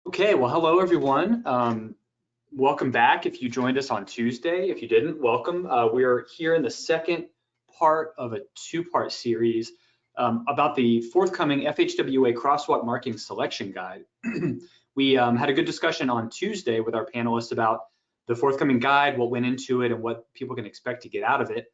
Okay, well, hello everyone. Welcome back if you joined us on Tuesday. If you didn't, welcome. We're here in the second part of a two-part series about the forthcoming FHWA Crosswalk Marking Selection Guide. We had a good discussion on Tuesday with our panelists about the forthcoming guide, what went into it, and what people can expect to get out of it.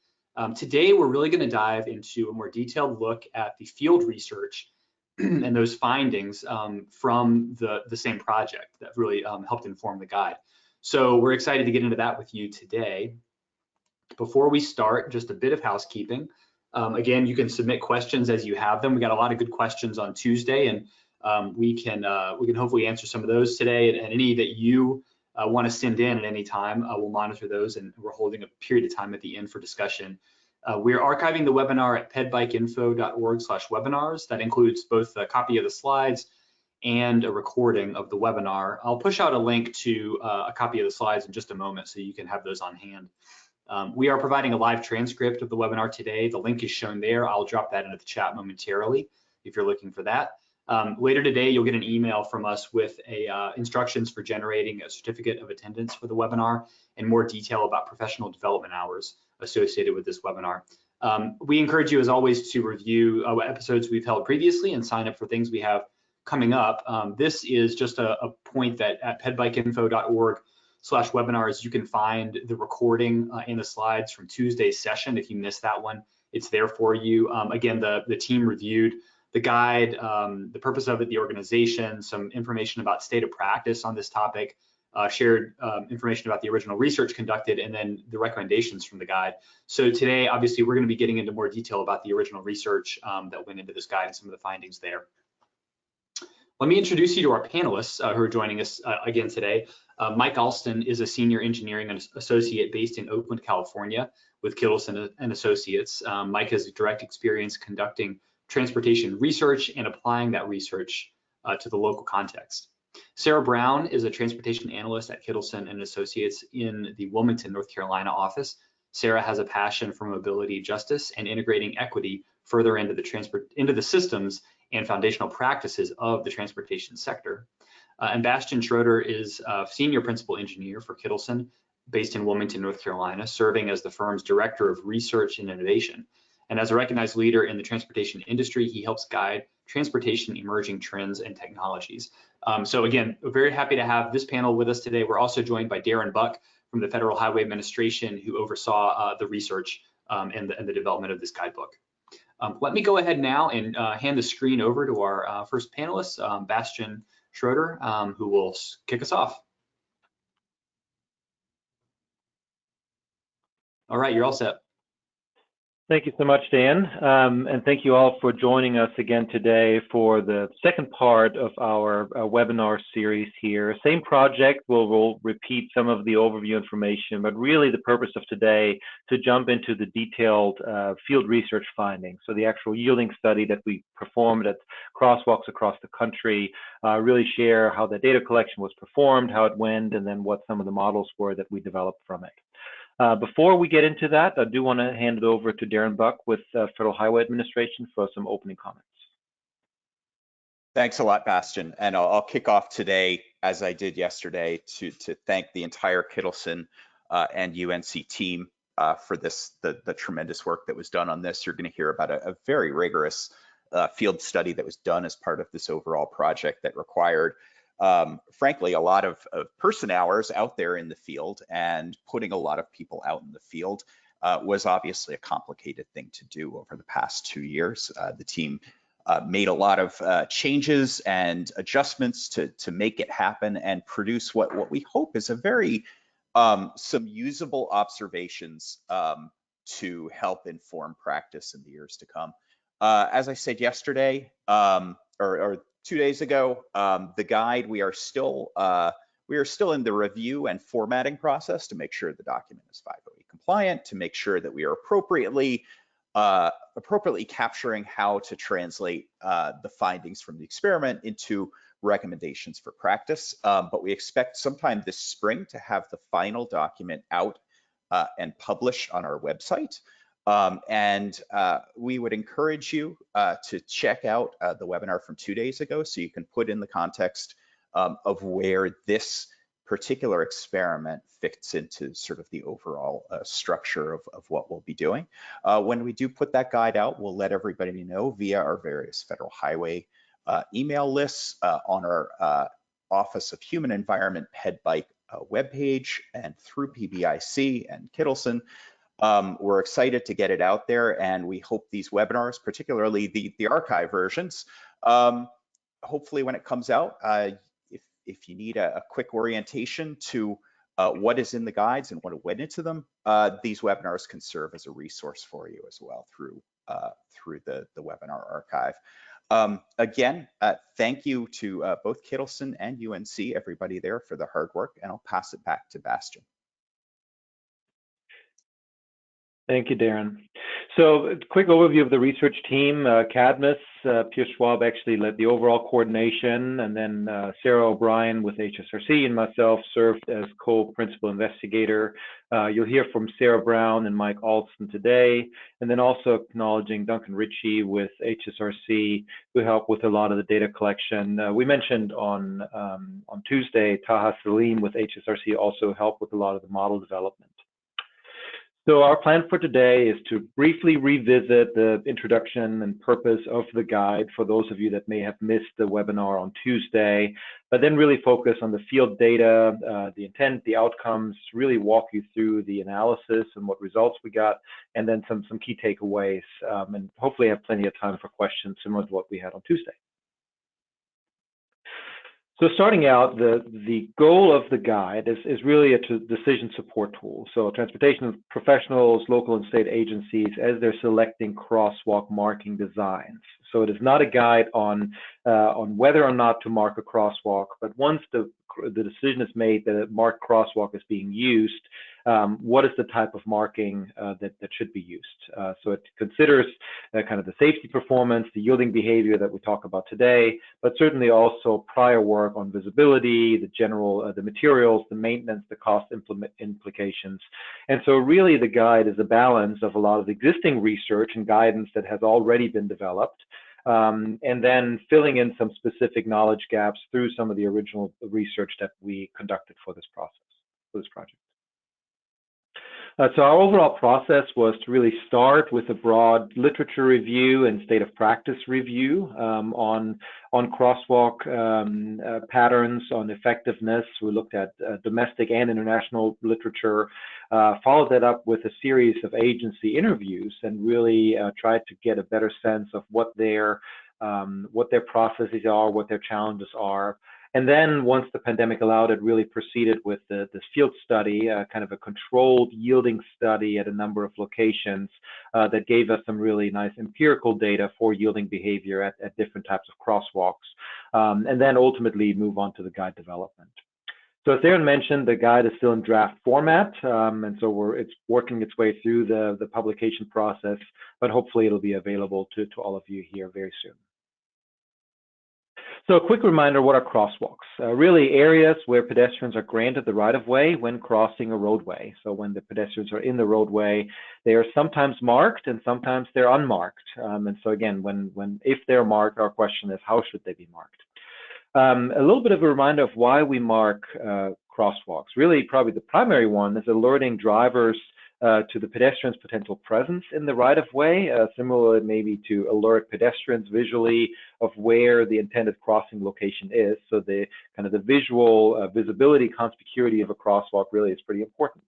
Today, we're really going to dive into a more detailed look at the field research and those findings from the same project that really helped inform the guide. So we're excited to get into that with you today. Before we start, just a bit of housekeeping. Again, you can submit questions as you have them. We got a lot of good questions on Tuesday, and we can hopefully answer some of those today. And any that you want to send in at any time, we'll monitor those, and we're holding a period of time at the end for discussion. We're archiving the webinar at pedbikeinfo.org/webinars. That includes both a copy of the slides and a recording of the webinar. I'll push out a link to a copy of the slides in just a moment so you can have those on hand. We are providing a live transcript of the webinar today. The link is shown there. I'll drop that into the chat momentarily if you're looking for that. Later today, you'll get an email from us with instructions for generating a certificate of attendance for the webinar and more detail about professional development hours associated with this webinar. We encourage you, as always, to review episodes we've held previously and sign up for things we have coming up. This is just a point that at pedbikeinfo.org/webinars, you can find the recording and the slides from Tuesday's session. If you missed that one, it's there for you. Again, the team reviewed the guide, the purpose of it, the organization, some information about state of practice on this topic, shared information about the original research conducted, and then the recommendations from the guide. So today, obviously, we're going to be getting into more detail about the original research that went into this guide and some of the findings there. Let me introduce you to our panelists who are joining us again today. Mike Alston is a senior engineering associate based in Oakland, California with Kittleson and Associates. Mike has direct experience conducting transportation research and applying that research to the local context. Sarah Brown is a transportation analyst at Kittleson and Associates in the Wilmington, North Carolina office. Sarah has a passion for mobility justice and integrating equity further into the systems and foundational practices of the transportation sector. And Bastian Schroeder is a senior principal engineer for Kittleson, based in Wilmington, North Carolina, serving as the firm's director of research and innovation. And as a recognized leader in the transportation industry, he helps guide transportation emerging trends and technologies. So again, we're very happy to have this panel with us today. We're also joined by Darren Buck from the Federal Highway Administration, who oversaw the research and the development of this guidebook. Let me go ahead now and hand the screen over to our first panelist, Bastian Schroeder, who will kick us off. All right, you're all set. Thank you so much, Dan, and thank you all for joining us again today for the second part of our webinar series here. Same project, we'll repeat some of the overview information, but really the purpose of today to jump into the detailed field research findings. So the actual yielding study that we performed at crosswalks across the country, really share how the data collection was performed, how it went, and then what some of the models were that we developed from it. Before we get into that, I do want to hand it over to Darren Buck with Federal Highway Administration for some opening comments. Thanks a lot, Bastian. And I'll kick off today, as I did yesterday, to thank the entire Kittleson and UNC team for the tremendous work that was done on this. You're going to hear about a very rigorous field study that was done as part of this overall project that required frankly, a lot of person hours out there in the field, and putting a lot of people out in the field was obviously a complicated thing to do over the past 2 years. The team made a lot of changes and adjustments to make it happen and produce what we hope is a very some usable observations to help inform practice in the years to come. As I said yesterday, or 2 days ago, the guide, we are still in the review and formatting process to make sure the document is FHWA compliant, to make sure that we are appropriately capturing how to translate the findings from the experiment into recommendations for practice. But we expect sometime this spring to have the final document out and published on our website. We would encourage you to check out the webinar from 2 days ago so you can put in the context of where this particular experiment fits into sort of the overall structure of what we'll be doing. When we do put that guide out, we'll let everybody know via our various federal highway email lists on our Office of Human Environment PED-BIKE webpage and through PBIC and Kittleson. We're excited to get it out there, and we hope these webinars, particularly the archive versions, hopefully when it comes out, if you need a quick orientation to what is in the guides and what went into them, these webinars can serve as a resource for you as well through the webinar archive. Again, thank you to both Kittleson and UNC, everybody there, for the hard work, and I'll pass it back to Bastian. Thank you, Darren. So a quick overview of the research team. Cadmus, Pierce Schwab actually led the overall coordination, and then Sarah O'Brien with HSRC and myself served as co-principal investigator. You'll hear from Sarah Brown and Mike Alston today, and then also acknowledging Duncan Ritchie with HSRC, who helped with a lot of the data collection. We mentioned on Tuesday, Taha Salim with HSRC also helped with a lot of the model development. So our plan for today is to briefly revisit the introduction and purpose of the guide for those of you that may have missed the webinar on Tuesday, but then really focus on the field data, the intent, the outcomes, really walk you through the analysis and what results we got, and then some key takeaways, and hopefully have plenty of time for questions similar to what we had on Tuesday. So starting out, the goal of the guide is really a decision support tool. So transportation professionals, local and state agencies, as they're selecting crosswalk marking designs. So it is not a guide on whether or not to mark a crosswalk, but once the decision is made that a marked crosswalk is being used, what is the type of marking that should be used? So it considers kind of the safety performance, the yielding behavior that we talk about today, but certainly also prior work on visibility, the general, the materials, the maintenance, the cost implications. And so really the guide is a balance of a lot of existing research and guidance that has already been developed, and then filling in some specific knowledge gaps through some of the original research that we conducted for this process, for this project. So our overall process was to really start with a broad literature review and state of practice review on crosswalk patterns, on effectiveness. We looked at domestic and international literature, followed that up with a series of agency interviews, and really tried to get a better sense of what their processes are, what their challenges are. And then once the pandemic allowed it, really proceeded with this field study, kind of a controlled yielding study at a number of locations that gave us some really nice empirical data for yielding behavior at different types of crosswalks, and then ultimately move on to the guide development. So as Darren mentioned, the guide is still in draft format, and so it's working its way through the publication process, but hopefully it'll be available to all of you here very soon. So a quick reminder, what are crosswalks? Really areas where pedestrians are granted the right-of-way when crossing a roadway. So when the pedestrians are in the roadway, they are sometimes marked and sometimes they're unmarked. And so again, if they're marked, our question is, how should they be marked? A little bit of a reminder of why we mark crosswalks. Really, probably the primary one is alerting drivers to the pedestrian's potential presence in the right-of-way, similar maybe to alert pedestrians visually of where the intended crossing location is. So the kind of the visual visibility, conspicuity of a crosswalk really is pretty important.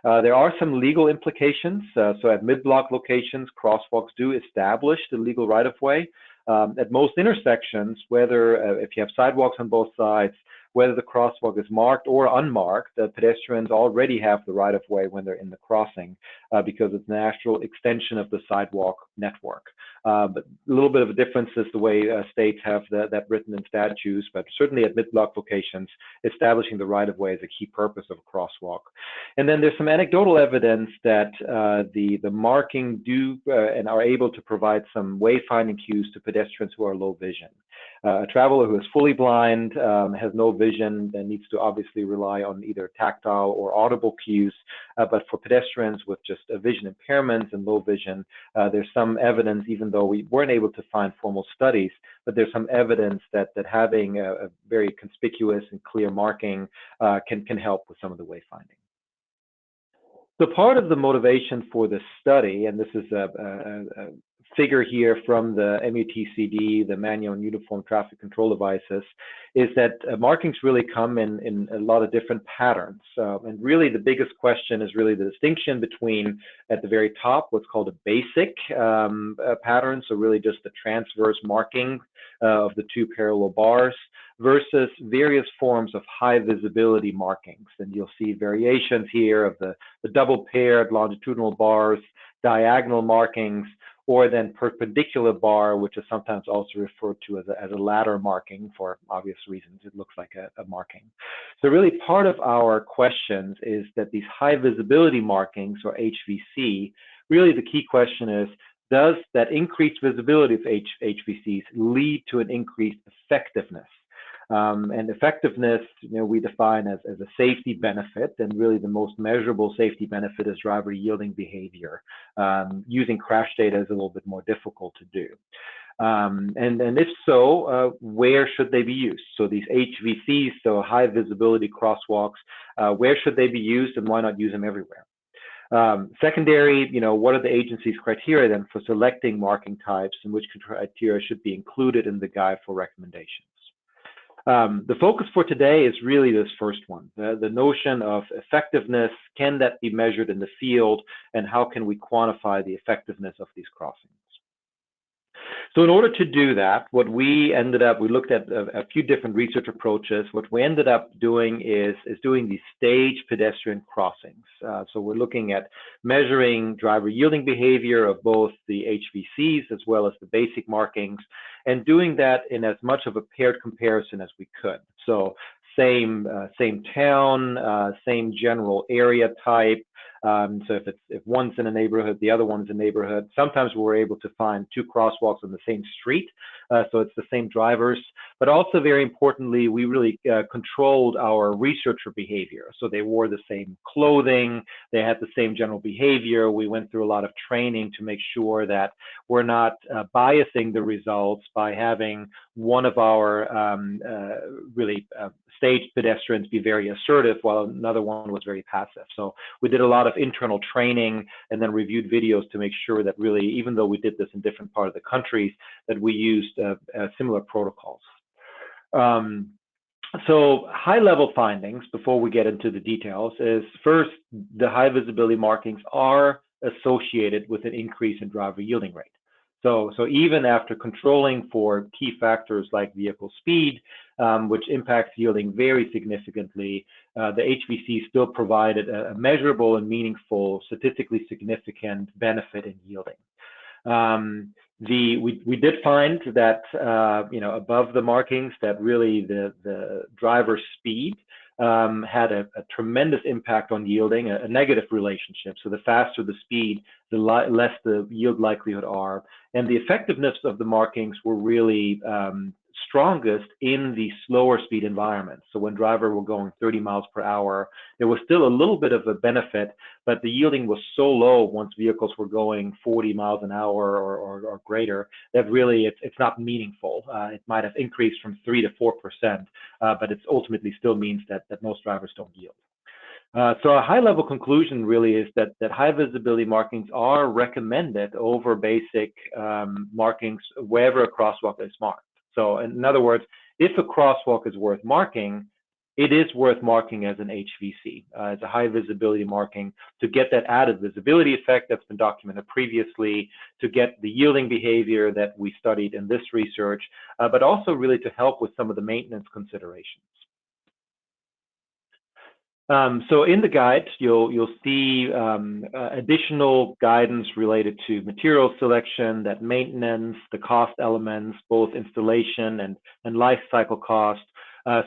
There are some legal implications. So at mid-block locations, crosswalks do establish the legal right-of-way. At most intersections, whether if you have sidewalks on both sides, whether the crosswalk is marked or unmarked, the pedestrians already have the right-of-way when they're in the crossing because it's a natural extension of the sidewalk network. But a little bit of a difference is the way states have that written in statutes, but certainly at mid-block locations, establishing the right-of-way is a key purpose of a crosswalk. And then there's some anecdotal evidence that the marking do and are able to provide some wayfinding cues to pedestrians who are low vision. a traveler who is fully blind, has no vision, and needs to obviously rely on either tactile or audible cues. But for pedestrians with just a vision impairments and low vision, there's some evidence, even though we weren't able to find formal studies, but there's some evidence that having a very conspicuous and clear marking can help with some of the wayfinding. So part of the motivation for this study, and this is a figure here from the MUTCD, the Manual and Uniform Traffic Control Devices, is that markings really come in a lot of different patterns. And really the biggest question is really the distinction between, at the very top, what's called a basic pattern, so really just the transverse marking of the two parallel bars, versus various forms of high visibility markings. And you'll see variations here of the double paired longitudinal bars, diagonal markings, or then perpendicular bar, which is sometimes also referred to as a ladder marking for obvious reasons. It looks like a marking. So really part of our questions is that these high visibility markings, or HVC, really the key question is, does that increased visibility of HVCs lead to an increased effectiveness? And effectiveness, we define as a safety benefit, and really the most measurable safety benefit is driver yielding behavior. Using crash data is a little bit more difficult to do. And if so, where should they be used? So these HVCs, so high visibility crosswalks, where should they be used, and why not use them everywhere? Secondary, what are the agency's criteria then for selecting marking types, and which criteria should be included in the guide for recommendations? The focus for today is really this first one, the notion of effectiveness. Can that be measured in the field, and how can we quantify the effectiveness of these crossings? So in order to do that, what we looked at a few different research approaches. What we ended up doing is doing these staged pedestrian crossings. So we're looking at measuring driver yielding behavior of both the HVCs as well as the basic markings, and doing that in as much of a paired comparison as we could. So same town, same general area type. So if one's in a neighborhood, the other one's in a neighborhood. Sometimes we're able to find two crosswalks on the same street, so it's the same drivers. But also, very importantly, we really controlled our researcher behavior. So they wore the same clothing, they had the same general behavior. We went through a lot of training to make sure that we're not biasing the results by having one of our staged pedestrians be very assertive while another one was very passive. So we did a lot of internal training and then reviewed videos to make sure that really, even though we did this in different parts of the countries, that we used similar protocols. So high-level findings, before we get into the details, is first, the high visibility markings are associated with an increase in driver yielding rate. So even after controlling for key factors like vehicle speed, which impacts yielding very significantly, the HVC still provided a measurable and meaningful, statistically significant benefit in yielding. We did find that above the markings, that really the driver speed had a tremendous impact on yielding, a negative relationship. So the faster the speed, the less the yield likelihood are. And the effectiveness of the markings were really strongest in the slower speed environments. So when drivers were going 30 miles per hour, there was still a little bit of a benefit, but the yielding was so low once vehicles were going 40 miles an hour or greater that really it's not meaningful. It might have increased from 3 to 4%, but it ultimately still means that most drivers don't yield. So a high-level conclusion really is that high visibility markings are recommended over basic markings wherever a crosswalk is marked. So in other words, if a crosswalk is worth marking, it is worth marking as an HVC, as a high visibility marking, to get that added visibility effect that's been documented previously, to get the yielding behavior that we studied in this research, but also really to help with some of the maintenance considerations. So in the guide, you'll see additional guidance related to material selection, that maintenance, the cost elements, both installation and life cycle cost.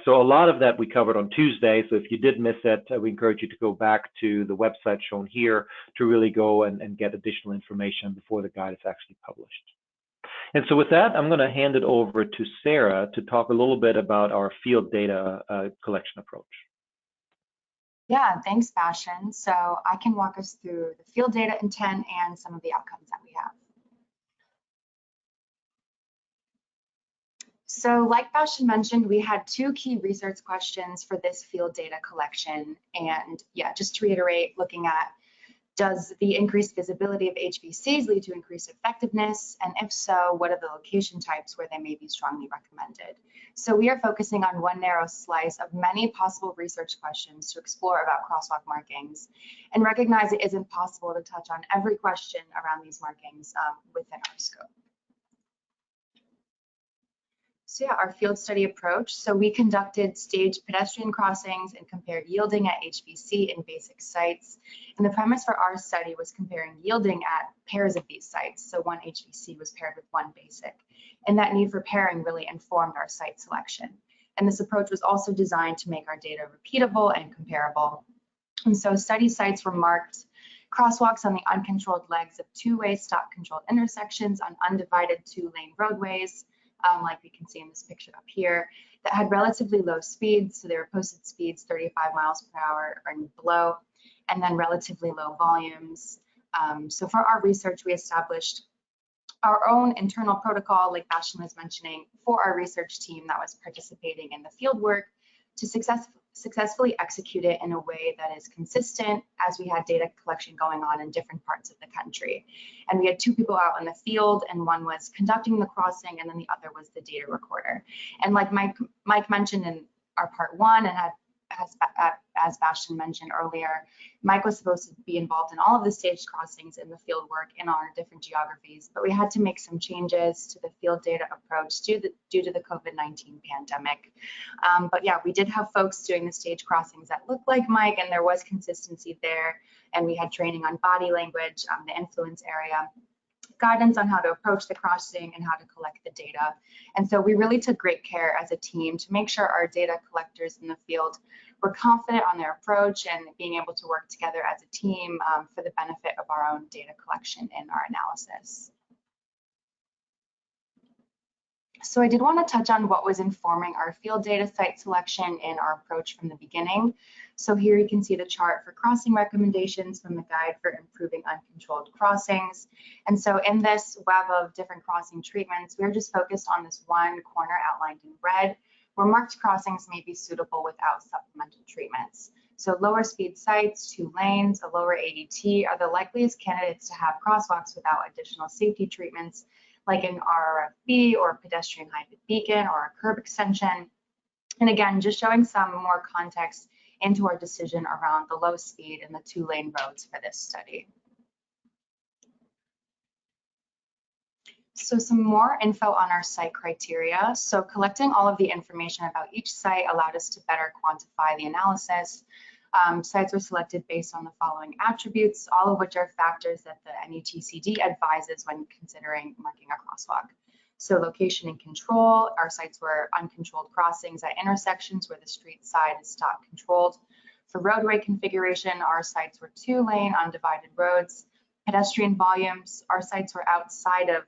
So a lot of that we covered on Tuesday. So if you did miss it, we encourage you to go back to the website shown here to really go and get additional information before the guide is actually published. And so with that, I'm going to hand it over to Sarah to talk a little bit about our field data collection approach. Yeah, thanks, Bastian. So I can walk us through the field data intent and some of the outcomes that we have. So like Bastian mentioned, we had 2 key research questions for this field data collection. And yeah, just to reiterate, looking at, does the increased visibility of HVCs lead to increased effectiveness? And if so, what are the location types where they may be strongly recommended? So we are focusing on one narrow slice of many possible research questions to explore about crosswalk markings, and recognize it isn't possible to touch on every question around these markings within our scope. So yeah, our field study approach. So we conducted staged pedestrian crossings and compared yielding at HVC in basic sites. And the premise for our study was comparing yielding at pairs of these sites. So one HVC was paired with one basic. And that need for pairing really informed our site selection. And this approach was also designed to make our data repeatable and comparable. And so study sites were marked crosswalks on the uncontrolled legs of 2-way stop-controlled intersections on undivided 2-lane roadways, like we can see in this picture up here, that had relatively low speeds. So they were posted speeds 35 miles per hour and below, and then relatively low volumes. So for our research, we established our own internal protocol, like Bastian was mentioning, for our research team that was participating in the field work to successfully execute it in a way that is consistent, as we had data collection going on in different parts of the country. And we had 2 people out in the field, and one was conducting the crossing, and then the other was the data recorder. And like Mike mentioned in our part 1, and as Bastian mentioned earlier, Mike was supposed to be involved in all of the staged crossings in the field work in our different geographies, but we had to make some changes to the field data approach due to the COVID-19 pandemic. But yeah, we did have folks doing the stage crossings that looked like Mike, and there was consistency there. And we had training on body language, the influence area, guidance on how to approach the crossing and how to collect the data. And so we really took great care as a team to make sure our data collectors in the field were confident on their approach and being able to work together as a team for the benefit of our own data collection and our analysis. So I did want to touch on what was informing our field data site selection and our approach from the beginning. So here you can see the chart for crossing recommendations from the Guide for Improving Uncontrolled Crossings. And so in this web of different crossing treatments, we're just focused on this one corner outlined in red, where marked crossings may be suitable without supplemental treatments. So lower speed sites, 2 lanes, a lower ADT are the likeliest candidates to have crosswalks without additional safety treatments, like an RRFB or a pedestrian high beacon or a curb extension. And again, just showing some more context into our decision around the low speed and the 2-lane roads for this study. So some more info on our site criteria. So collecting all of the information about each site allowed us to better quantify the analysis. Sites were selected based on the following attributes, all of which are factors that the NUTCD advises when considering marking a crosswalk. So location and control, our sites were uncontrolled crossings at intersections where the street side is stop controlled. For roadway configuration, our sites were 2-lane undivided roads. Pedestrian volumes, our sites were outside of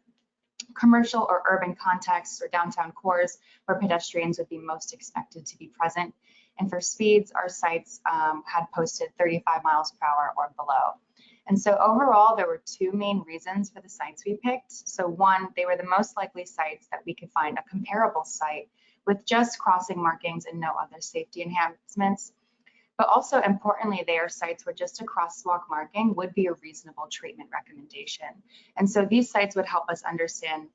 commercial or urban contexts or downtown cores where pedestrians would be most expected to be present. And for speeds, our sites had posted 35 miles per hour or below. And so overall, there were 2 main reasons for the sites we picked. So one, they were the most likely sites that we could find a comparable site with just crossing markings and no other safety enhancements. But also importantly, they are sites where just a crosswalk marking would be a reasonable treatment recommendation. And so these sites would help us understand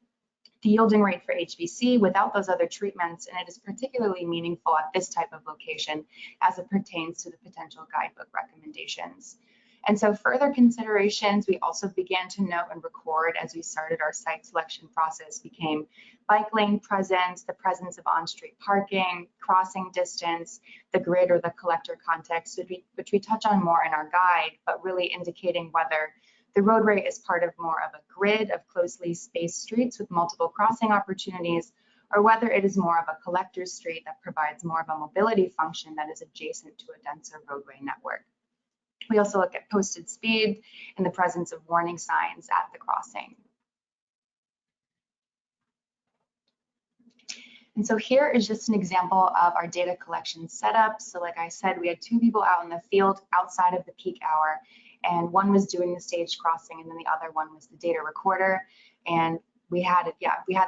the yielding rate for HVC without those other treatments, and it is particularly meaningful at this type of location as it pertains to the potential guidebook recommendations. And so further considerations we also began to note and record as we started our site selection process became bike lane presence, the presence of on-street parking, crossing distance, the grid or the collector context, which we touch on more in our guide, but really indicating whether the roadway is part of more of a grid of closely spaced streets with multiple crossing opportunities, or whether it is more of a collector street that provides more of a mobility function that is adjacent to a denser roadway network. We also look at posted speed and the presence of warning signs at the crossing. And so here is just an example of our data collection setup. So like I said, we had 2 people out in the field outside of the peak hour, and one was doing the stage crossing, and then the other one was the data recorder. And we had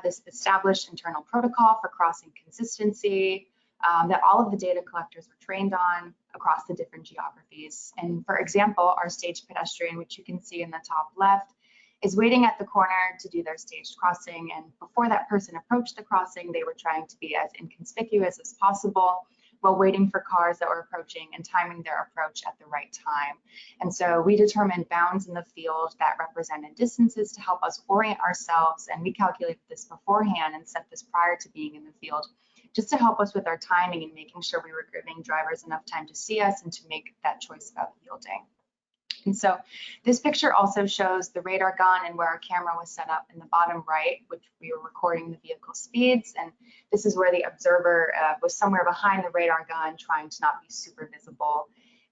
this established internal protocol for crossing consistency that all of the data collectors were trained on across the different geographies. And for example, our stage pedestrian, which you can see in the top left, is waiting at the corner to do their staged crossing. And before that person approached the crossing, they were trying to be as inconspicuous as possible while waiting for cars that were approaching and timing their approach at the right time. And so we determined bounds in the field that represented distances to help us orient ourselves. And we calculated this beforehand and set this prior to being in the field, just to help us with our timing and making sure we were giving drivers enough time to see us and to make that choice about yielding. And so this picture also shows the radar gun and where our camera was set up in the bottom right, which we were recording the vehicle speeds. And this is where the observer was somewhere behind the radar gun, trying to not be super visible.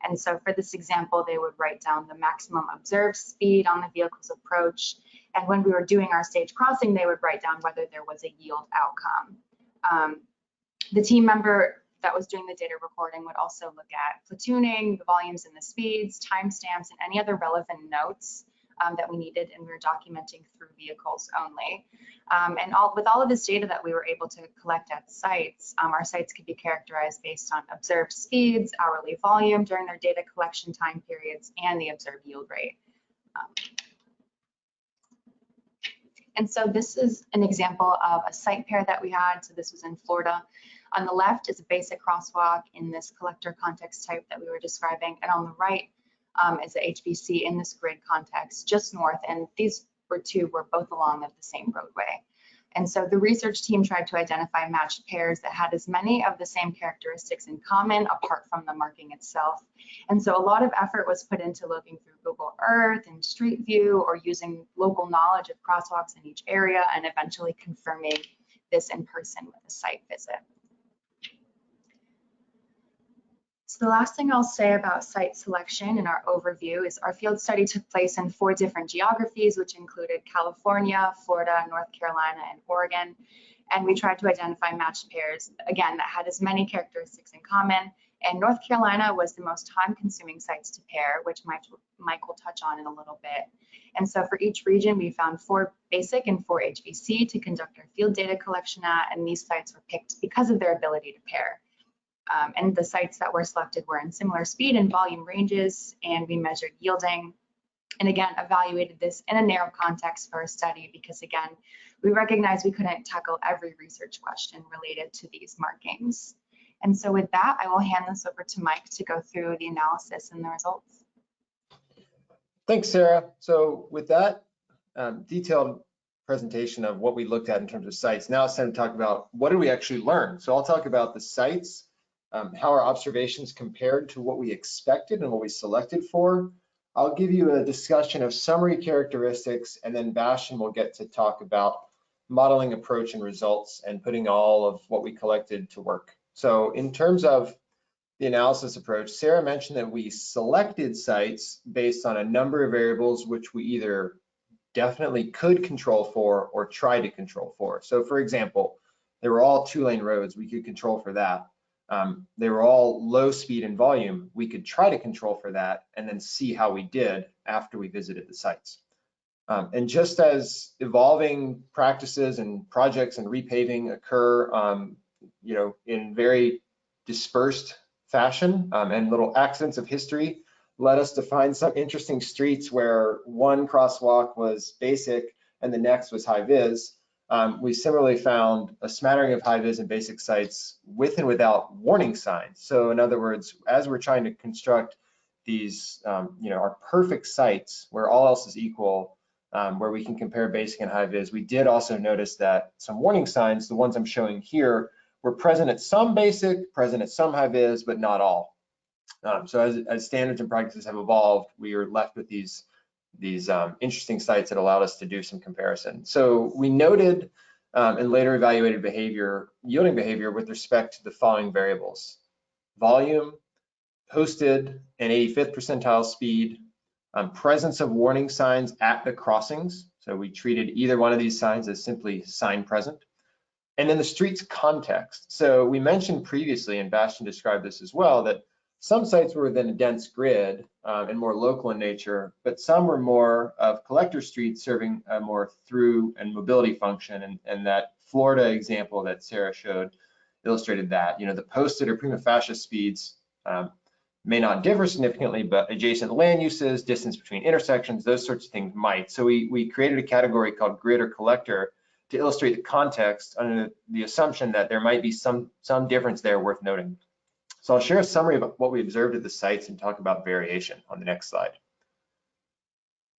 And so for this example, they would write down the maximum observed speed on the vehicle's approach. And when we were doing our stage crossing, they would write down whether there was a yield outcome. The team member that was doing the data recording would also look at platooning, the volumes and the speeds, timestamps, and any other relevant notes that we needed, and we were documenting through vehicles only. With all of this data that we were able to collect at sites, our sites could be characterized based on observed speeds, hourly volume during their data collection time periods, and the observed yield rate. And so this is an example of a site pair that we had. So this was in Florida. On the left is a basic crosswalk in this collector context type that we were describing. And on the right is the HBC in this grid context just north. And these were both along of the same roadway. And so the research team tried to identify matched pairs that had as many of the same characteristics in common apart from the marking itself. And so a lot of effort was put into looking through Google Earth and Street View, or using local knowledge of crosswalks in each area, and eventually confirming this in person with a site visit. So the last thing I'll say about site selection in our overview is our field study took place in 4 different geographies, which included California, Florida, North Carolina, and Oregon. And we tried to identify matched pairs, again, that had as many characteristics in common. And North Carolina was the most time-consuming sites to pair, which Mike will touch on in a little bit. And so for each region, we found 4 basic and 4 HBC to conduct our field data collection at, and these sites were picked because of their ability to pair. And the sites that were selected were in similar speed and volume ranges, and we measured yielding. And again, evaluated this in a narrow context for our study because, again, we recognized we couldn't tackle every research question related to these markings. And so with that, I will hand this over to Mike to go through the analysis and the results. Thanks, Sarah. So with that detailed presentation of what we looked at in terms of sites, now it's time to talk about what did we actually learn. So I'll talk about the sites, how our observations compared to what we expected and what we selected for. I'll give you a discussion of summary characteristics, and then Bastian will get to talk about modeling approach and results and putting all of what we collected to work. So in terms of the analysis approach, Sarah mentioned that we selected sites based on a number of variables which we either definitely could control for or try to control for. So for example, they were all 2-lane roads, we could control for that. They were all low speed and volume. We could try to control for that and then see how we did after we visited the sites. And just as evolving practices and projects and repaving occur, in very dispersed fashion, and little accidents of history led us to find some interesting streets where one crosswalk was basic and the next was high vis. We similarly found a smattering of high-vis and basic sites with and without warning signs. So in other words, as we're trying to construct these, our perfect sites where all else is equal, where we can compare basic and high-vis, we did also notice that some warning signs, the ones I'm showing here, were present at some basic, present at some high-vis, but not all. So as standards and practices have evolved, we are left with these interesting sites that allowed us to do some comparison. So we noted and later evaluated yielding behavior with respect to the following variables: volume, posted and 85th percentile speed, presence of warning signs at the crossings. So we treated either one of these signs as simply sign present. And then the street's context. So we mentioned previously, and Bastian described this as well, that some sites were within a dense grid and more local in nature, but some were more of collector streets serving a more through and mobility function. And that Florida example that Sarah showed illustrated that. You know, the posted or prima facie speeds may not differ significantly, but adjacent land uses, distance between intersections, those sorts of things might. So we created a category called grid or collector to illustrate the context under the assumption that there might be some difference there worth noting. So I'll share a summary of what we observed at the sites and talk about variation on the next slide.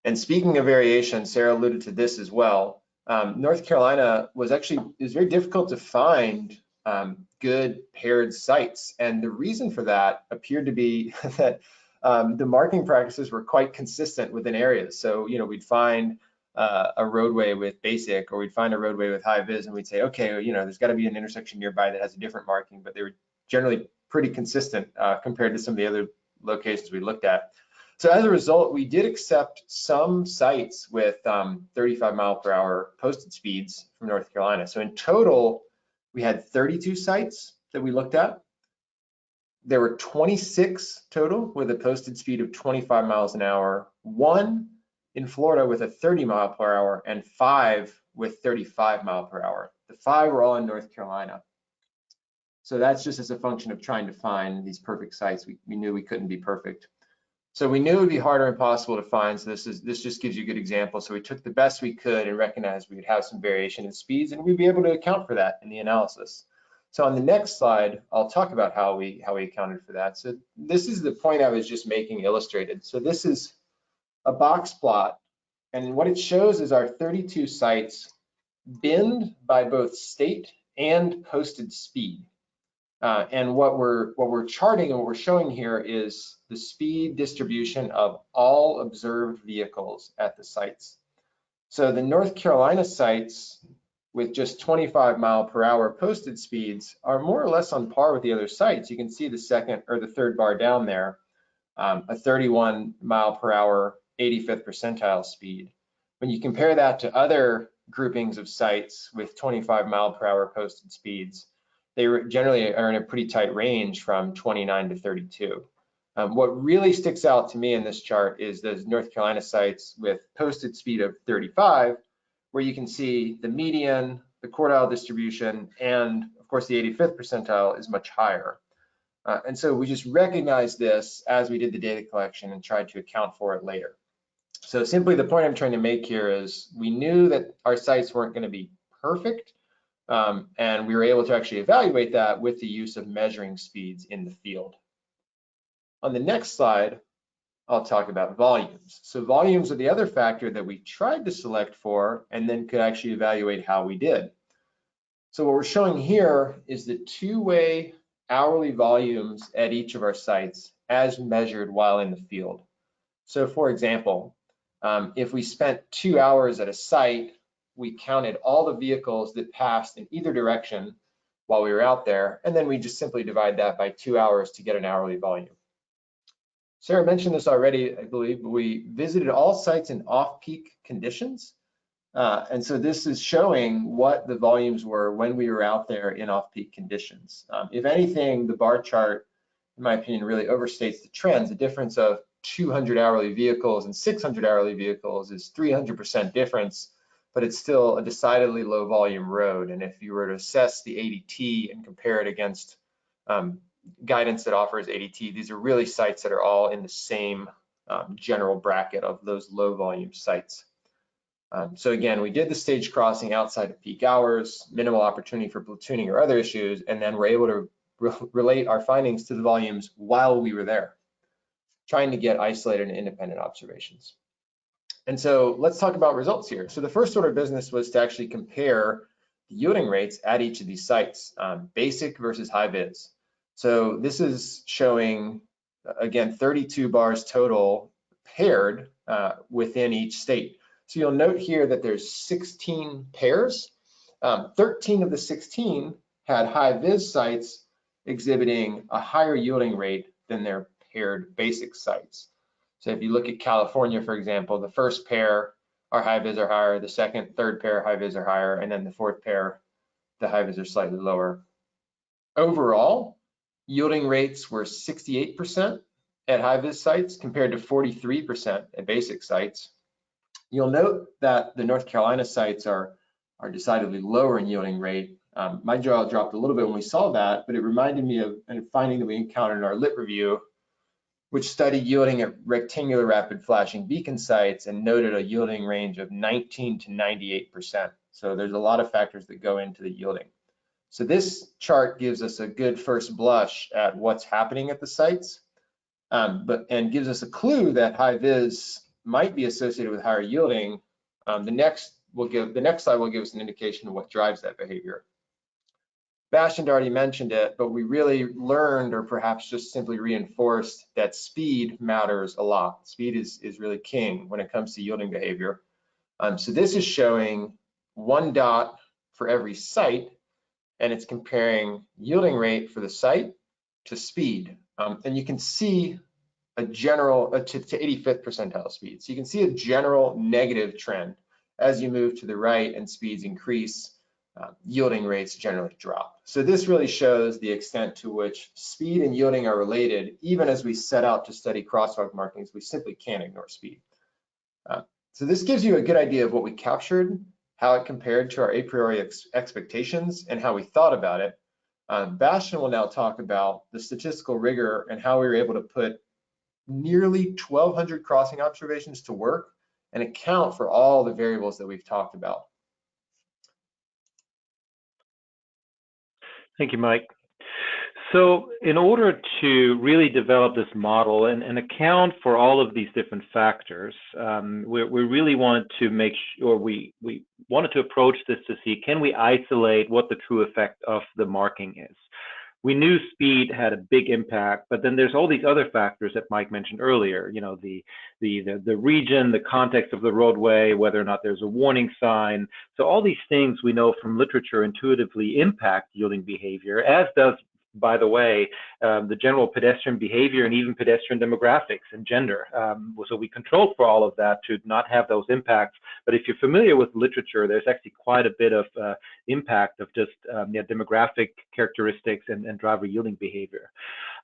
And speaking of variation, Sarah alluded to this as well. North Carolina was very difficult to find good paired sites. And the reason for that appeared to be that the marking practices were quite consistent within areas. So, you know, we'd find a roadway with basic, or we'd find a roadway with high vis, and we'd say, okay, you know, there's got to be an intersection nearby that has a different marking, but they were generally pretty consistent compared to some of the other locations we looked at. So as a result, we did accept some sites with 35 mile per hour posted speeds from North Carolina. So in total, we had 32 sites that we looked at. There were 26 total with a posted speed of 25 miles an hour, 1 in Florida with a 30 mile per hour, and 5 with 35 mile per hour. The 5 were all in North Carolina. So that's just as a function of trying to find these perfect sites. We knew we couldn't be perfect. So we knew it would be hard or impossible to find. So this just gives you a good example. So we took the best we could and recognized we would have some variation in speeds, and we'd be able to account for that in the analysis. So on the next slide, I'll talk about how we accounted for that. So this is the point I was just making illustrated. So this is a box plot, and what it shows is our 32 sites binned by both state and posted speed. And what we're charting and what we're showing here is the speed distribution of all observed vehicles at the sites. So the North Carolina sites with just 25 mile per hour posted speeds are more or less on par with the other sites. You can see the second or the third bar down there, a 31 mile per hour 85th percentile speed. When you compare that to other groupings of sites with 25 mile per hour posted speeds, they generally are in a pretty tight range from 29 to 32. What really sticks out to me in this chart is those North Carolina sites with posted speed of 35, where you can see the median, the quartile distribution, and of course the 85th percentile is much higher. And so we just recognized this as we did the data collection and tried to account for it later. So simply the point I'm trying to make here is we knew that our sites weren't going to be perfect, and we were able to actually evaluate that with the use of measuring speeds in the field. On the next slide, I'll talk about volumes. So volumes are the other factor that we tried to select for and then could actually evaluate how we did. So what we're showing here is the two-way hourly volumes at each of our sites as measured while in the field. So for example, if we spent 2 hours at a site, we counted all the vehicles that passed in either direction while we were out there, and then we just simply divide that by 2 hours to get an hourly volume. Sarah mentioned this already, I believe, but we visited all sites in off-peak conditions. And so this is showing what the volumes were when we were out there in off-peak conditions. If anything, the bar chart, in my opinion, really overstates the trends. The difference of 200 hourly vehicles and 600 hourly vehicles is 300% difference, but it's still a decidedly low volume road. And if you were to assess the ADT and compare it against guidance that offers ADT, these are really sites that are all in the same general bracket of those low volume sites. So again, we did the stage crossing outside of peak hours, minimal opportunity for platooning or other issues, and then we're able to relate our findings to the volumes while we were there, trying to get isolated and independent observations. And so let's talk about results here. So the first order of business was to actually compare the yielding rates at each of these sites, basic versus high vis. So this is showing, again, 32 bars total paired within each state. So you'll note here that there's 16 pairs. 13 of the 16 had high vis sites exhibiting a higher yielding rate than their paired basic sites. So if you look at California, for example, the first pair, our high vis are higher, the second, third pair high vis are higher, and then the fourth pair, the high-vis are slightly lower. Overall, yielding rates were 68% at high-vis sites compared to 43% at basic sites. You'll note that the North Carolina sites are decidedly lower in yielding rate. My jaw dropped a little bit when we saw that, but it reminded me of a finding that we encountered in our lit review, which studied yielding at rectangular rapid flashing beacon sites and noted a yielding range of 19 to 98%. So there's a lot of factors that go into the yielding. So this chart gives us a good first blush at what's happening at the sites, and gives us a clue that high vis might be associated with higher yielding. The next slide will give us an indication of what drives that behavior. Bastian already mentioned it, but we really learned, or perhaps just simply reinforced, that speed matters a lot. Speed is really king when it comes to yielding behavior. So this is showing one dot for every site, and it's comparing yielding rate for the site to speed. And you can see a general, to 85th percentile speed. So you can see a general negative trend. As you move to the right and speeds increase, yielding rates generally drop. So this really shows the extent to which speed and yielding are related. Even as we set out to study crosswalk markings, we simply can't ignore speed. So this gives you a good idea of what we captured, how it compared to our a priori expectations, and how we thought about it. Bastian will now talk about the statistical rigor and how we were able to put nearly 1,200 crossing observations to work and account for all the variables that we've talked about. Thank you, Mike. So in order to really develop this model and account for all of these different factors, we really wanted to make sure we wanted to approach this to see, can we isolate what the true effect of the marking is? We knew speed had a big impact, but then there's all these other factors that Mike mentioned earlier, you know, the region, the context of the roadway, whether or not there's a warning sign. So all these things we know from literature intuitively impact yielding behavior, as does, by the way, the general pedestrian behavior and even pedestrian demographics and gender. So we controlled for all of that to not have those impacts. But if you're familiar with literature, there's actually quite a bit of impact of just demographic characteristics and driver yielding behavior.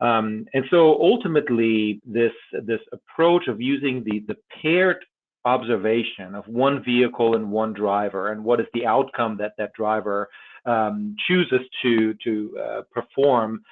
And so ultimately, this approach of using the paired observation of one vehicle and one driver, and what is the outcome that that driver chooses to perform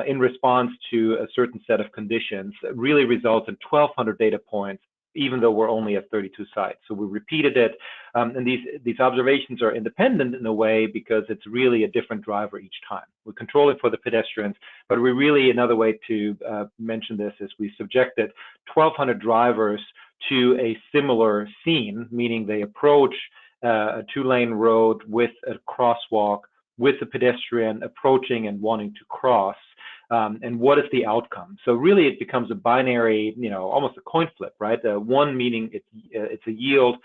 in response to a certain set of conditions, really results in 1,200 data points, even though we're only at 32 sites. So we repeated it, and these observations are independent in a way because it's really a different driver each time. We're controlling for the pedestrians, but we really, another way to mention this is we subjected 1,200 drivers to a similar scene, meaning they approach a two-lane road with a crosswalk, with a pedestrian approaching and wanting to cross, and what is the outcome? So really it becomes a binary, you know, almost a coin flip, right? One meaning it's a yield,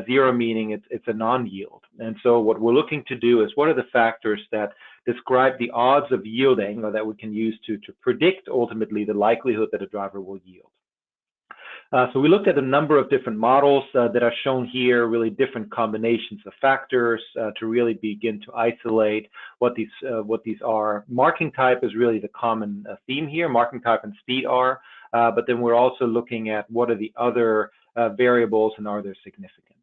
zero meaning it's a non-yield. And so what we're looking to do is, what are the factors that describe the odds of yielding, or that we can use to predict ultimately the likelihood that a driver will yield. So we looked at a number of different models that are shown here, really different combinations of factors to really begin to isolate what these are. Marking type is really the common theme here. Marking type and speed are, but then we're also looking at what are the other variables and are they significant.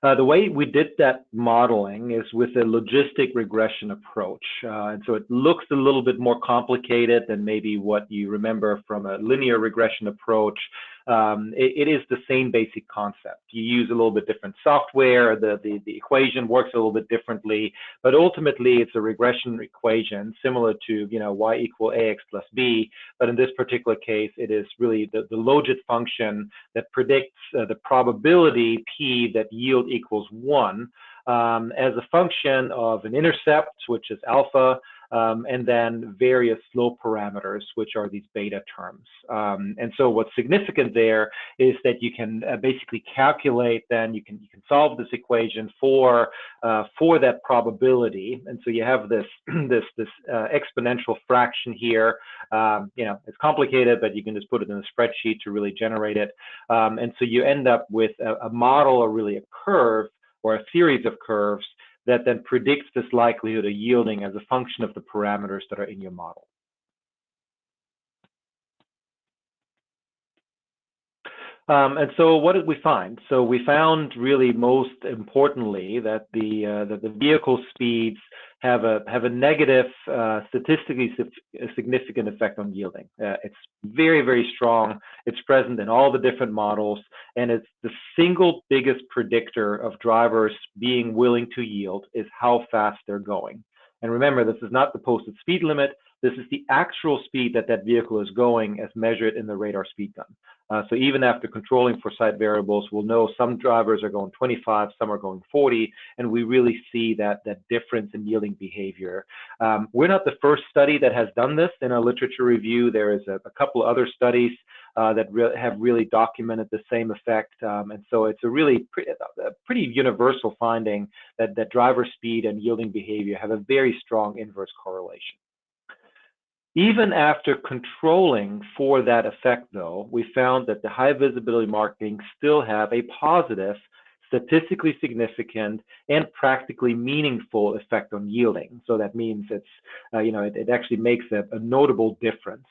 The way we did that modeling is with a logistic regression approach. And so it looks a little bit more complicated than maybe what you remember from a linear regression approach. It is the same basic concept. You use a little bit different software, the equation works a little bit differently, but ultimately it's a regression equation similar to, you know, y equal ax plus b, but in this particular case, it is really the logit function that predicts the probability p that yield equals 1 as a function of an intercept, which is alpha, and then various slope parameters, which are these beta terms. And so what's significant there is that you can basically calculate, then you can solve this equation for that probability. And so you have this exponential fraction here. You know, it's complicated, but you can just put it in a spreadsheet to really generate it. And so you end up with a model, or really a curve, or a series of curves that then predicts this likelihood of yielding as a function of the parameters that are in your model. And so what did we find? So we found, really most importantly, that the vehicle speeds have a negative, statistically significant effect on yielding. It's very, very strong. It's present in all the different models, and it's the single biggest predictor of drivers being willing to yield is how fast they're going. And remember, this is not the posted speed limit. This is the actual speed that that vehicle is going as measured in the radar speed gun. So even after controlling for site variables, we'll know some drivers are going 25, some are going 40, and we really see that difference in yielding behavior. We're not the first study that has done this in our literature review. There is a couple other studies that have really documented the same effect. And so it's a really pretty universal finding that driver speed and yielding behavior have a very strong inverse correlation. Even after controlling for that effect, though, we found that the high visibility markings still have a positive, statistically significant, and practically meaningful effect on yielding. So that means it's, it actually makes a notable difference.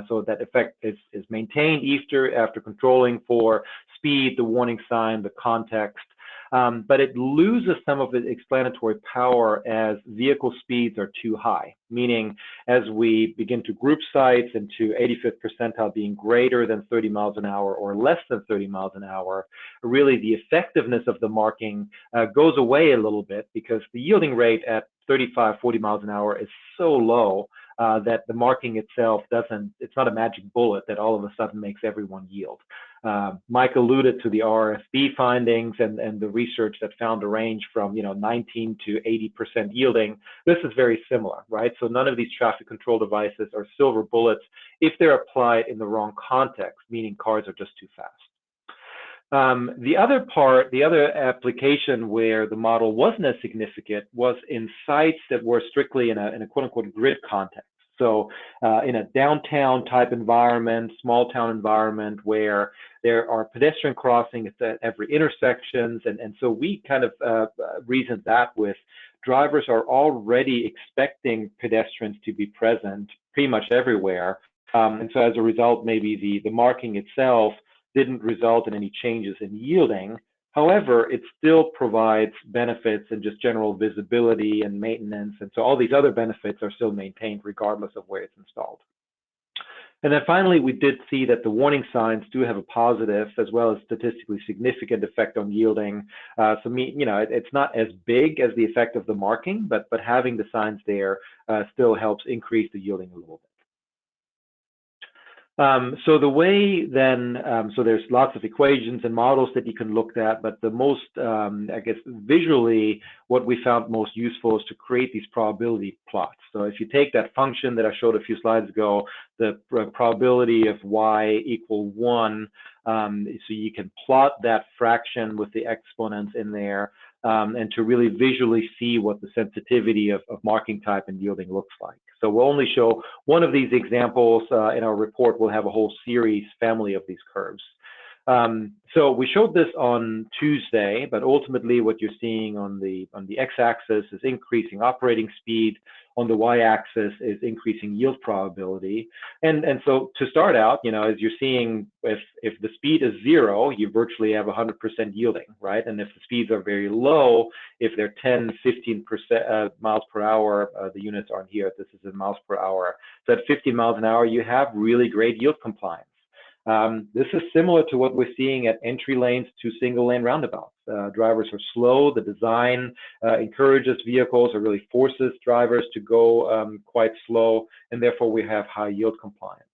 So that effect is maintained after controlling for speed, the warning sign, the context. But it loses some of its explanatory power as vehicle speeds are too high, meaning as we begin to group sites into 85th percentile being greater than 30 miles an hour or less than 30 miles an hour, really the effectiveness of the marking goes away a little bit, because the yielding rate at 35, 40 miles an hour is so low that the marking itself it's not a magic bullet that all of a sudden makes everyone yield. Mike alluded to the RFB findings and the research that found a range from 19 to 80% yielding. This is very similar, right? So none of these traffic control devices are silver bullets if they're applied in the wrong context, meaning cars are just too fast. The other application where the model wasn't as significant was in sites that were strictly in a quote-unquote grid context. So in a downtown type environment, small town environment where there are pedestrian crossings at every intersections, and so we kind of reasoned that with drivers are already expecting pedestrians to be present pretty much everywhere, and so as a result, maybe the marking itself didn't result in any changes in yielding. However, it still provides benefits in just general visibility and maintenance. And so all these other benefits are still maintained regardless of where it's installed. And then finally, we did see that the warning signs do have a positive as well as statistically significant effect on yielding. It's not as big as the effect of the marking, but having the signs there still helps increase the yielding a little bit. So the way then, so there's lots of equations and models that you can look at, but the most, visually, what we found most useful is to create these probability plots. So if you take that function that I showed a few slides ago, the probability of y equal 1, so you can plot that fraction with the exponents in there, and to really visually see what the sensitivity of marking type and yielding looks like. So we'll only show one of these examples in our report. We'll have a whole family of these curves. So we showed this on Tuesday, but ultimately what you're seeing on the x-axis is increasing operating speed. On the y-axis is increasing yield probability. And so to start out, as you're seeing, if the speed is 0, you virtually have 100% yielding, right? And if the speeds are very low, if they're 10, 15% miles per hour, the units aren't here, this is in miles per hour. So at 15 miles an hour, you have really great yield compliance. This is similar to what we're seeing at entry lanes to single lane roundabouts. Drivers are slow. The design encourages vehicles or really forces drivers to go quite slow, and therefore we have high yield compliance.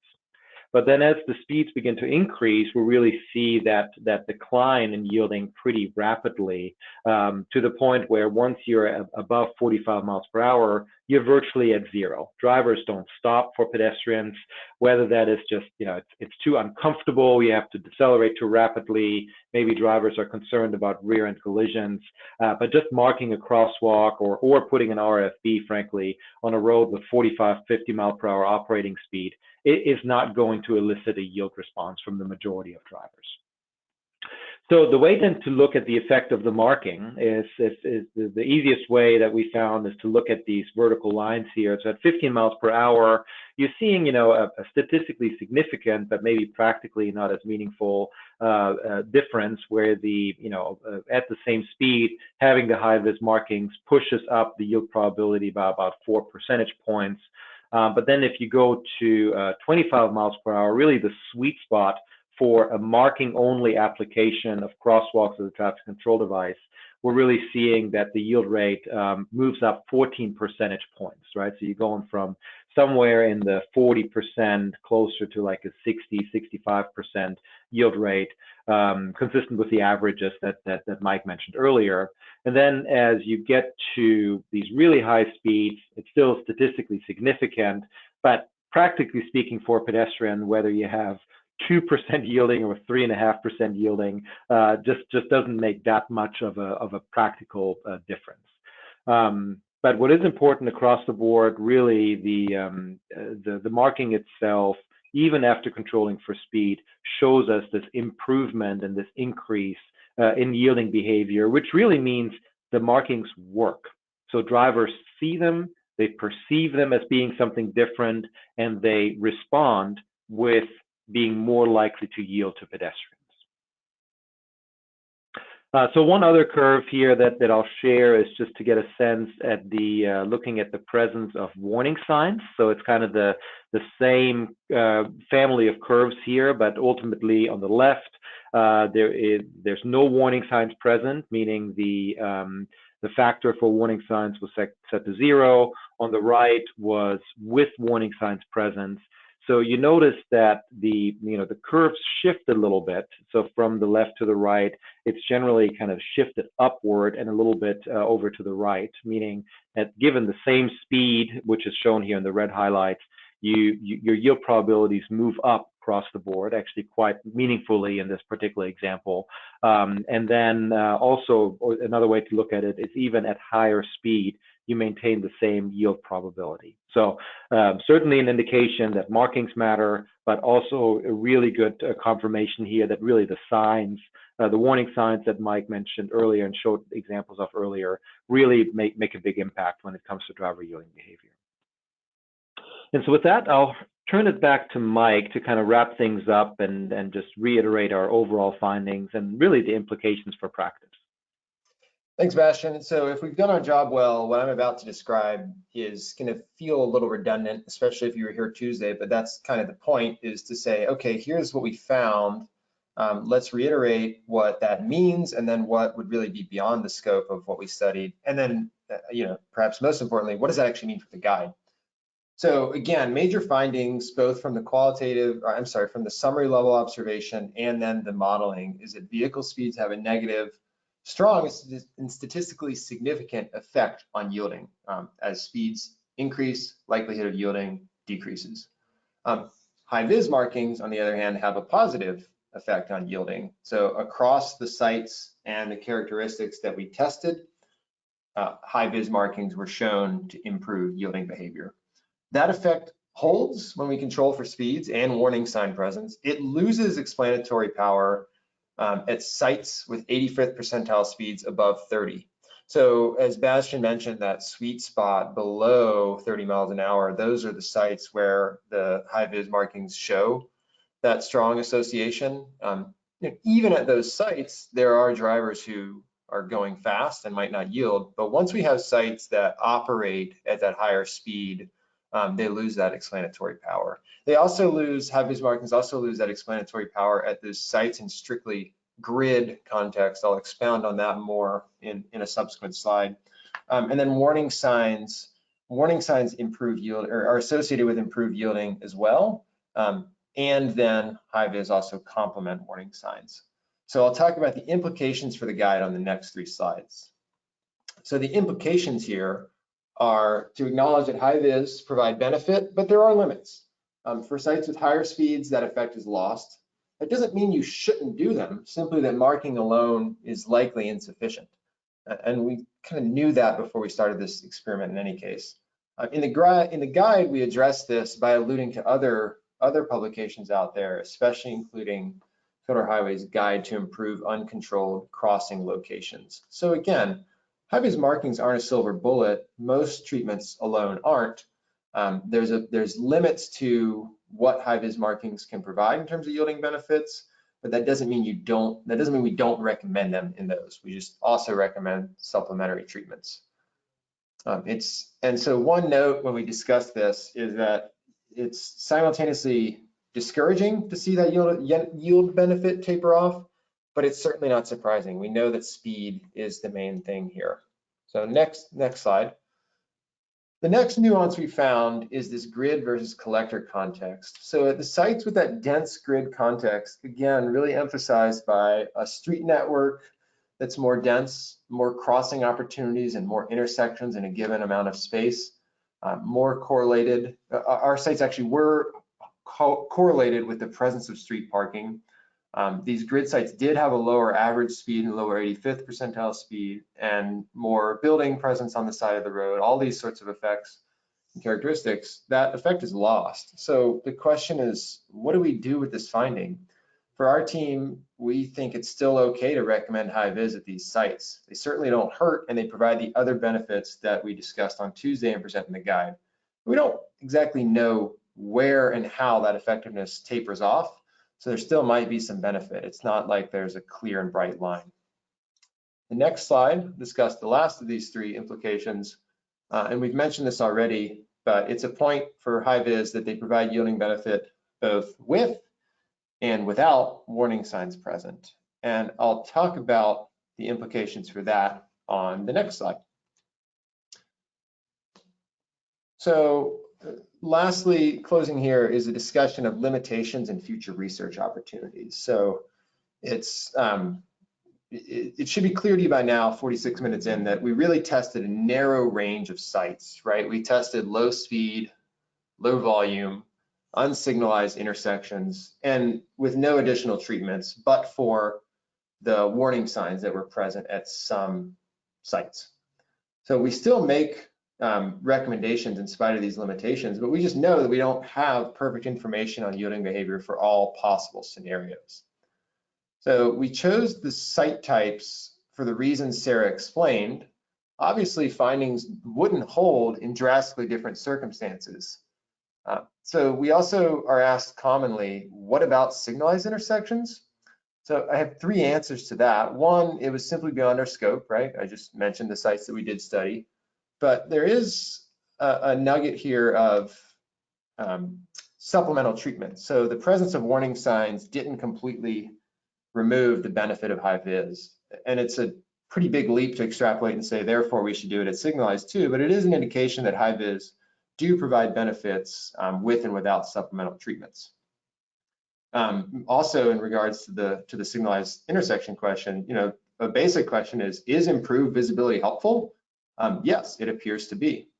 But then as the speeds begin to increase, we really see that decline in yielding pretty rapidly, to the point where once you're above 45 miles per hour, you're virtually at 0. Drivers don't stop for pedestrians, whether that is just, it's too uncomfortable, you have to decelerate too rapidly, maybe drivers are concerned about rear end collisions, but just marking a crosswalk or putting an RFB, frankly, on a road with 45, 50 mile per hour operating speed, it is not going to elicit a yield response from the majority of drivers. So the way then to look at the effect of the marking is the easiest way that we found is to look at these vertical lines here. So at 15 miles per hour, you're seeing, a statistically significant, but maybe practically not as meaningful difference where the, at the same speed, having the high-vis markings pushes up the yield probability by about 4 percentage points. But then if you go to 25 miles per hour, really the sweet spot for a marking only application of crosswalks as a traffic control device, we're really seeing that the yield rate moves up 14 percentage points, right? So you're going from somewhere in the 40% closer to like a 60, 65% yield rate, consistent with the averages that Mike mentioned earlier. And then as you get to these really high speeds, it's still statistically significant, but practically speaking for a pedestrian, whether you have 2% yielding or 3.5% yielding, just doesn't make that much of a practical difference. But what is important across the board, really, the marking itself, even after controlling for speed, shows us this improvement and this increase in yielding behavior, which really means the markings work. So drivers see them, they perceive them as being something different, and they respond with being more likely to yield to pedestrians. So one other curve here that I'll share is just to get a sense at the looking at the presence of warning signs. So it's kind of the same family of curves here, but ultimately on the left there's no warning signs present, meaning the factor for warning signs was set to 0. On the right was with warning signs present. So you notice that the curves shift a little bit. So from the left to the right, it's generally kind of shifted upward and a little bit over to the right, meaning that given the same speed, which is shown here in the red highlights, your yield probabilities move up across the board, actually quite meaningfully in this particular example. And then also another way to look at it is even at higher speed, you maintain the same yield probability. So certainly an indication that markings matter, but also a really good confirmation here that really the signs, the warning signs that Mike mentioned earlier and showed examples of earlier, really make a big impact when it comes to driver yielding behavior. And so with that, I'll turn it back to Mike to kind of wrap things up and just reiterate our overall findings and really the implications for practice. Thanks, Bastian. So if we've done our job well, what I'm about to describe is going to feel a little redundant, especially if you were here Tuesday, but that's kind of the point, is to say, okay, here's what we found. Let's reiterate what that means and then what would really be beyond the scope of what we studied. And then, perhaps most importantly, what does that actually mean for the guide? So again, major findings, both from the from the summary level observation and then the modeling, is that vehicle speeds have a negative, strong and statistically significant effect on yielding. As speeds increase, likelihood of yielding decreases. High-vis markings, on the other hand, have a positive effect on yielding. So across the sites and the characteristics that we tested, high-vis markings were shown to improve yielding behavior. That effect holds when we control for speeds and warning sign presence. It loses explanatory power at sites with 85th percentile speeds above 30. So as Bastian mentioned, that sweet spot below 30 miles an hour, those are the sites where the high-vis markings show that strong association. Even at those sites, there are drivers who are going fast and might not yield, but once we have sites that operate at that higher speed, they lose that explanatory power. They also lose, high-vis markings also lose that explanatory power at those sites in strictly grid context. I'll expound on that more in a subsequent slide. And then warning signs improve yield, or are associated with improved yielding as well. And then high-vis also complement warning signs. So I'll talk about the implications for the guide on the next 3 slides. So the implications here are to acknowledge that high-vis provide benefit, but there are limits. For sites with higher speeds, that effect is lost. That doesn't mean you shouldn't do them, simply that marking alone is likely insufficient. And we kind of knew that before we started this experiment in any case. In the guide, we address this by alluding to other publications out there, especially including Federal Highway's Guide to Improve Uncontrolled Crossing Locations. So again, high-vis markings aren't a silver bullet. Most treatments alone aren't. There's limits to what high-vis markings can provide in terms of yielding benefits, but that doesn't mean we don't recommend them in those. We just also recommend supplementary treatments. And so one note when we discuss this is that it's simultaneously discouraging to see that yield benefit taper off, but it's certainly not surprising. We know that speed is the main thing here. So next slide. The next nuance we found is this grid versus collector context. So at the sites with that dense grid context, again, really emphasized by a street network that's more dense, more crossing opportunities and more intersections in a given amount of space, more correlated. Our sites actually were correlated with the presence of street parking. These grid sites did have a lower average speed and lower 85th percentile speed and more building presence on the side of the road, all these sorts of effects and characteristics. That effect is lost. So the question is, what do we do with this finding? For our team, we think it's still okay to recommend high vis at these sites. They certainly don't hurt, and they provide the other benefits that we discussed on Tuesday and present in the guide. We don't exactly know where and how that effectiveness tapers off, so there still might be some benefit. It's not like there's a clear and bright line. The next slide discusses the last of these three implications, and we've mentioned this already, but it's a point for high vis that they provide yielding benefit both with and without warning signs present. And I'll talk about the implications for that on the next slide. So lastly, closing here is a discussion of limitations and future research opportunities. So it should be clear to you by now, 46 minutes in, that we really tested a narrow range of sites, right? We tested low speed, low volume, unsignalized intersections, and with no additional treatments, but for the warning signs that were present at some sites. So we still make recommendations in spite of these limitations, but we just know that we don't have perfect information on yielding behavior for all possible scenarios. So we chose the site types for the reasons Sarah explained. Obviously, findings wouldn't hold in drastically different circumstances. So we also are asked commonly, what about signalized intersections? So I have three answers to that. One, it was simply beyond our scope, right? I just mentioned the sites that we did study, but there is a nugget here of supplemental treatment. So the presence of warning signs didn't completely remove the benefit of high vis. And it's a pretty big leap to extrapolate and say, therefore we should do it at signalized too, but it is an indication that high vis do provide benefits with and without supplemental treatments. Also, in regards to the signalized intersection question, a basic question is improved visibility helpful? Yes, it appears to be.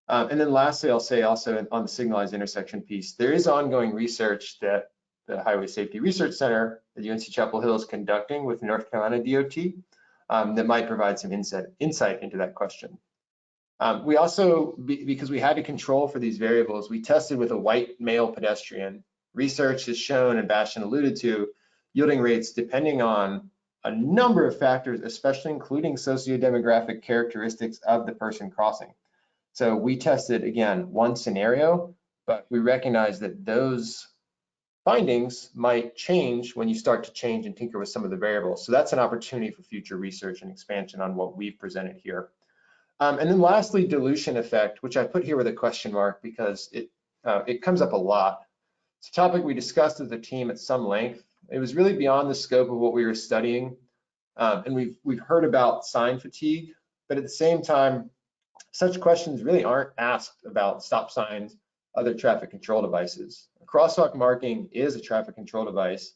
And then lastly, I'll say also on the signalized intersection piece, there is ongoing research that the Highway Safety Research Center at UNC Chapel Hill is conducting with North Carolina DOT that might provide some insight into that question. We also, because we had to control for these variables, we tested with a white male pedestrian. Research has shown, and Bastian alluded to, yielding rates depending on a number of factors, especially including sociodemographic characteristics of the person crossing. So we tested, again, one scenario, but we recognize that those findings might change when you start to change and tinker with some of the variables. So that's an opportunity for future research and expansion on what we've presented here. And then lastly, dilution effect, which I put here with a question mark because it comes up a lot. It's a topic we discussed as a team at some length. It was really beyond the scope of what we were studying. And we've heard about sign fatigue, but at the same time, such questions really aren't asked about stop signs, other traffic control devices. A crosswalk marking is a traffic control device.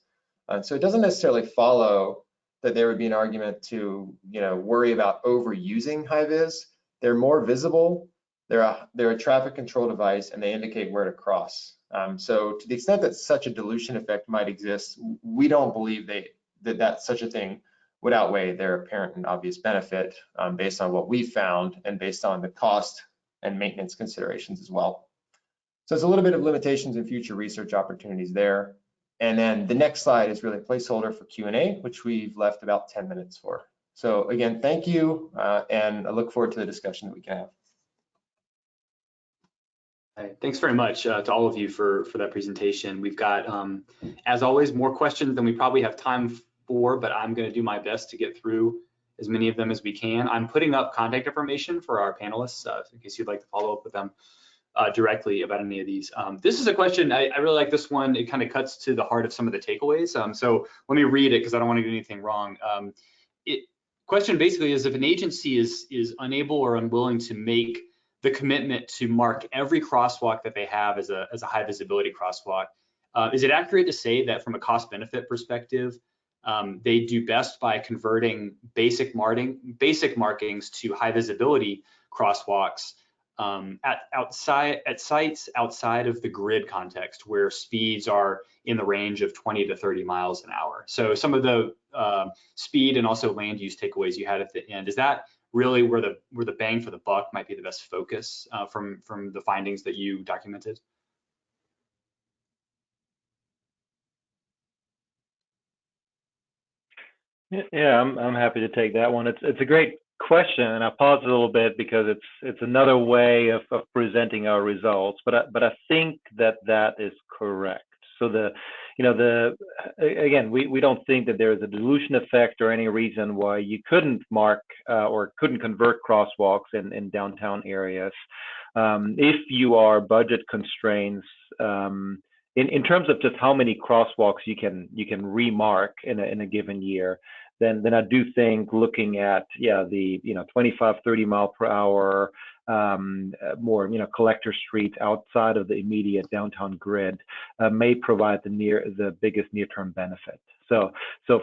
So it doesn't necessarily follow that there would be an argument to worry about overusing high vis. They're more visible, they're a traffic control device, and they indicate where to cross. So to the extent that such a dilution effect might exist, we don't believe that such a thing would outweigh their apparent and obvious benefit based on what we found and based on the cost and maintenance considerations as well. So it's a little bit of limitations and future research opportunities there. And then the next slide is really a placeholder for Q&A, which we've left about 10 minutes for. So again, thank you, and I look forward to the discussion that we can have. Thanks very much to all of you for that presentation. We've got, as always, more questions than we probably have time for, but I'm going to do my best to get through as many of them as we can. I'm putting up contact information for our panelists in case you'd like to follow up with them directly about any of these. This is a question, I really like this one. It kind of cuts to the heart of some of the takeaways. So let me read it because I don't want to do anything wrong. Question basically is, if an agency is unable or unwilling to make the commitment to mark every crosswalk that they have as a high visibility crosswalk, is it accurate to say that from a cost benefit perspective, they do best by converting basic markings to high visibility crosswalks at sites outside of the grid context where speeds are in the range of 20 to 30 miles an hour? So some of the speed and also land use takeaways you had at the end, is that really where the bang for the buck might be the best focus from the findings that you documented? Yeah, I'm happy to take that one. It's a great question, and I paused a little bit because it's another way of presenting our results. But I think that is correct. So again, we don't think that there is a dilution effect or any reason why you couldn't mark or couldn't convert crosswalks in downtown areas if you are budget constraints. In terms of just how many crosswalks you can remark in a given year, then I do think looking at the 25, 30 mile per hour more collector streets outside of the immediate downtown grid may provide the biggest near-term benefit. So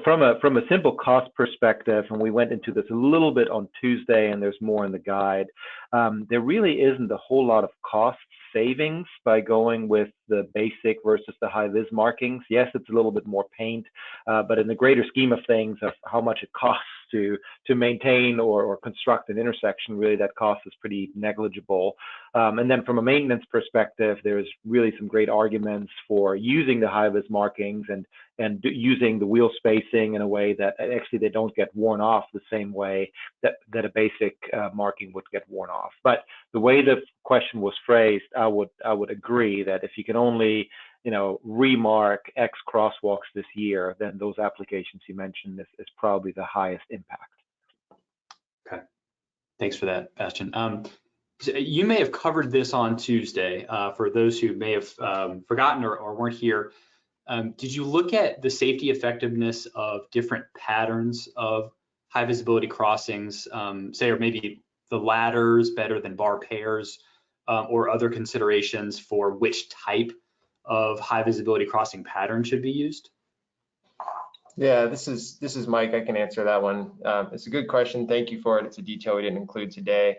from a simple cost perspective, and we went into this a little bit on Tuesday, and there's more in the guide, there really isn't a whole lot of cost savings by going with the basic versus the high vis markings. Yes, it's a little bit more paint, but in the greater scheme of things of how much it costs to maintain or construct an intersection, really that cost is pretty negligible. And then from a maintenance perspective, there's really some great arguments for using the high vis markings and using the wheel spacing in a way that actually they don't get worn off the same way that a basic marking would get worn off. But the way the question was phrased, I would agree that if you can only remark X crosswalks this year, then those applications you mentioned is probably the highest impact. Okay, thanks for that, Bastian. You may have covered this on Tuesday. For those who may have forgotten or weren't here, did you look at the safety effectiveness of different patterns of high visibility crossings, say, or maybe the ladders better than bar pairs, or other considerations for which type of high visibility crossing pattern should be used? Yeah, this is Mike. I can answer that one. It's a good question. Thank you for it. It's a detail we didn't include today.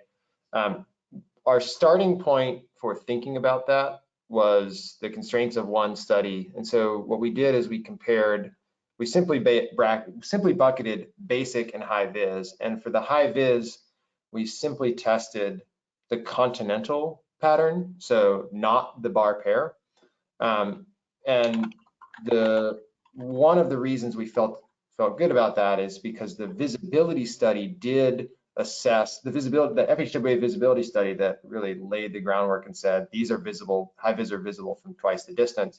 Our starting point for thinking about that was the constraints of one study. And so what we did is we simply bucketed basic and high vis. And for the high vis, we simply tested the continental pattern, so not the bar pair. And one of the reasons we felt good about that is because the visibility study did assess the FHWA visibility study that really laid the groundwork and said these are visible, high vis are visible from twice the distance,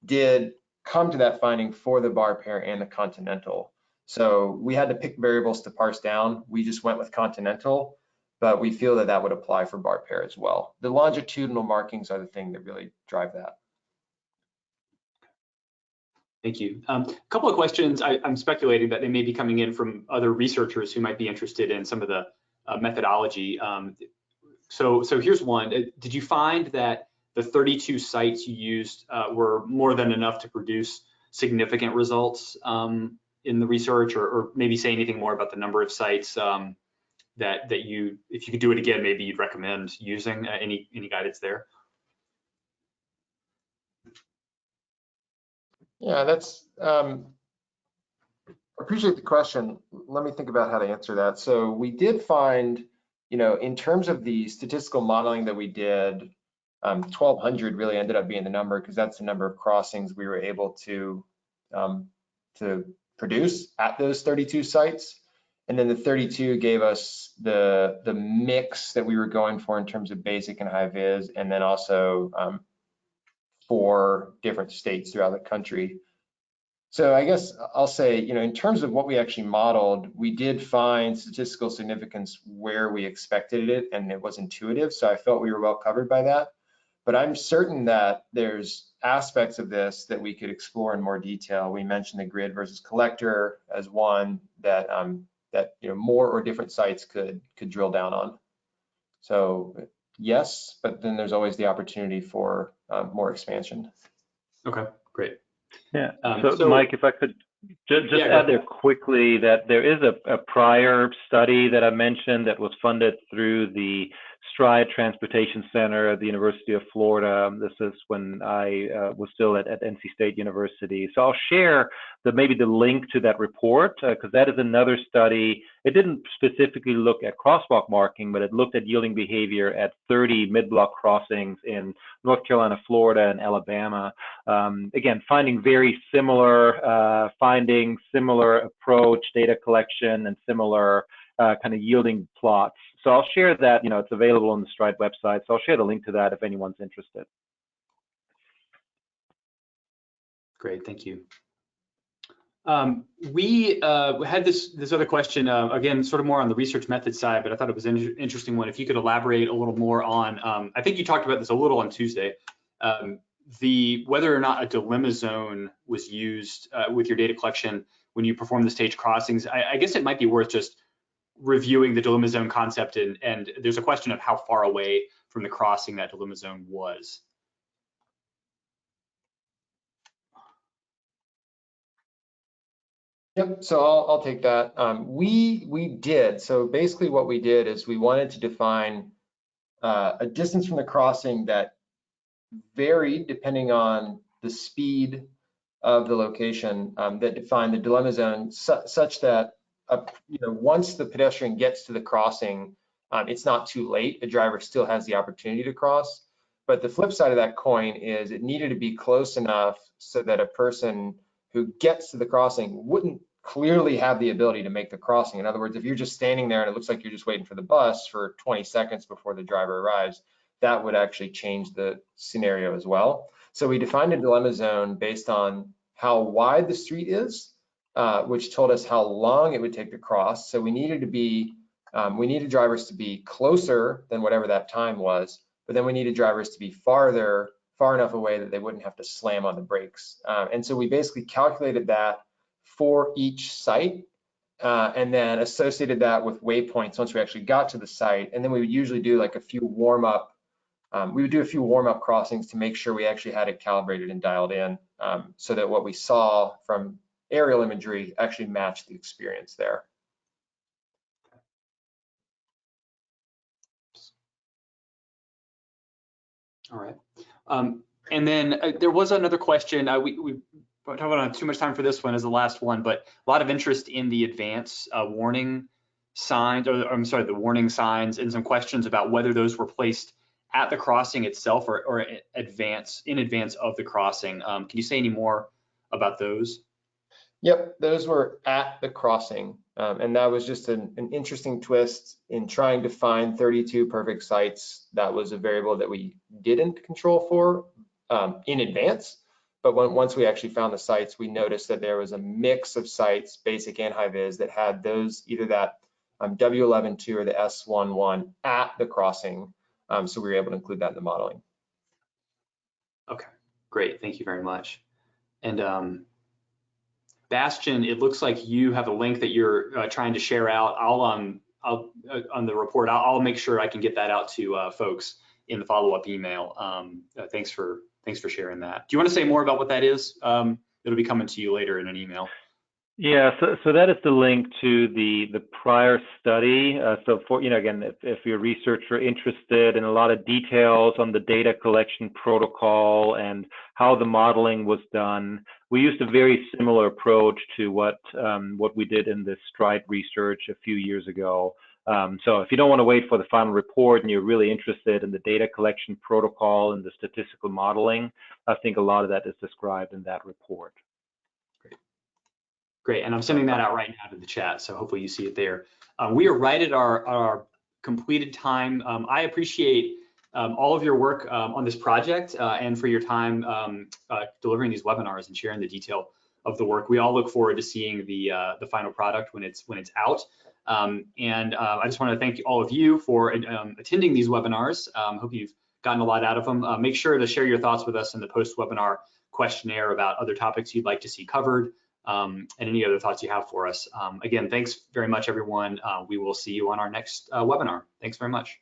did come to that finding for the bar pair and the continental. So we had to pick variables to parse down. We just went with continental, but we feel that would apply for bar pair as well. The longitudinal markings are the thing that really drive that. Thank you. A couple of questions. I'm speculating that they may be coming in from other researchers who might be interested in some of the methodology. So here's one. Did you find that the 32 sites you used were more than enough to produce significant results in the research, or maybe say anything more about the number of sites that you, if you could do it again, maybe you'd recommend using? Any guidance there? Yeah, that's, appreciate the question. Let me think about how to answer that. So we did find, in terms of the statistical modeling that we did, 1,200 really ended up being the number because that's the number of crossings we were able to produce at those 32 sites. And then the 32 gave us the mix that we were going for in terms of basic and high vis, and then also 4 different states throughout the country. So I guess I'll say, in terms of what we actually modeled, we did find statistical significance where we expected it, and it was intuitive. So I felt we were well covered by that. But I'm certain that there's aspects of this that we could explore in more detail. We mentioned the grid versus collector as one that more or different sites could drill down on. So yes, but then there's always the opportunity for more expansion. Okay, great. Yeah. So Mike, if I could just add there quickly that there is a prior study that I mentioned that was funded through the Stride Transportation Center at the University of Florida. This is when I was still at NC State University. So I'll share maybe the link to that report because that is another study. It didn't specifically look at crosswalk marking, but it looked at yielding behavior at 30 mid-block crossings in North Carolina, Florida, and Alabama. Again, finding very similar findings, similar approach, data collection, and similar kind of yielding plots. So I'll share that, it's available on the Stride website. So I'll share the link to that if anyone's interested. Great, thank you. We had this other question, again, sort of more on the research method side, but I thought it was an interesting one. If you could elaborate a little more on, I think you talked about this a little on Tuesday, whether or not a dilemma zone was used with your data collection when you perform the stage crossings. I guess it might be worth just reviewing the dilemma zone concept, and there's a question of how far away from the crossing that dilemma zone was. Yep, so I'll take that. We did, so basically what we did is we wanted to define a distance from the crossing that varied depending on the speed of the location that defined the dilemma zone such that once the pedestrian gets to the crossing, it's not too late. The driver still has the opportunity to cross. But the flip side of that coin is it needed to be close enough so that a person who gets to the crossing wouldn't clearly have the ability to make the crossing. In other words, if you're just standing there and it looks like you're just waiting for the bus for 20 seconds before the driver arrives, that would actually change the scenario as well. So we defined a dilemma zone based on how wide the street is, which told us how long it would take to cross. So we needed drivers to be closer than whatever that time was, but then we needed drivers to be far enough away that they wouldn't have to slam on the brakes. And so we basically calculated that for each site and then associated that with waypoints once we actually got to the site. And then we would usually do like a few warm-up crossings to make sure we actually had it calibrated and dialed in so that what we saw from aerial imagery actually matched the experience there. All right. And then there was another question. We probably don't have too much time for this one as the last one, but a lot of interest in the advance warning signs, or I'm sorry, the warning signs, and some questions about whether those were placed at the crossing itself or in advance of the crossing. Can you say any more about those? Yep, those were at the crossing. And that was just an interesting twist in trying to find 32 perfect sites. That was a variable that we didn't control for in advance. But once we actually found the sites, we noticed that there was a mix of sites, basic and high vis, that had those, either that W11-2 or the S11 at the crossing. So we were able to include that in the modeling. Okay, great. Thank you very much. And Bastian, it looks like you have a link that you're trying to share out. I'll on the report, I'll make sure I can get that out to folks in the follow-up email. Thanks for sharing that. Do you want to say more about what that is? It'll be coming to you later in an email. Yeah, so that is the link to the prior study. So for, again, if your researcher interested in a lot of details on the data collection protocol and how the modeling was done, we used a very similar approach to what we did in the Stride research a few years ago. So if you don't want to wait for the final report and you're really interested in the data collection protocol and the statistical modeling, I think a lot of that is described in that report. Great, and I'm sending that out right now to the chat, so hopefully you see it there. We are right at our completed time. I appreciate all of your work on this project and for your time delivering these webinars and sharing the detail of the work. We all look forward to seeing the final product when it's out. I just want to thank all of you for attending these webinars. Hope you've gotten a lot out of them. Make sure to share your thoughts with us in the post-webinar questionnaire about other topics you'd like to see covered. And any other thoughts you have for us. Again, thanks very much, everyone. We will see you on our next webinar. Thanks very much.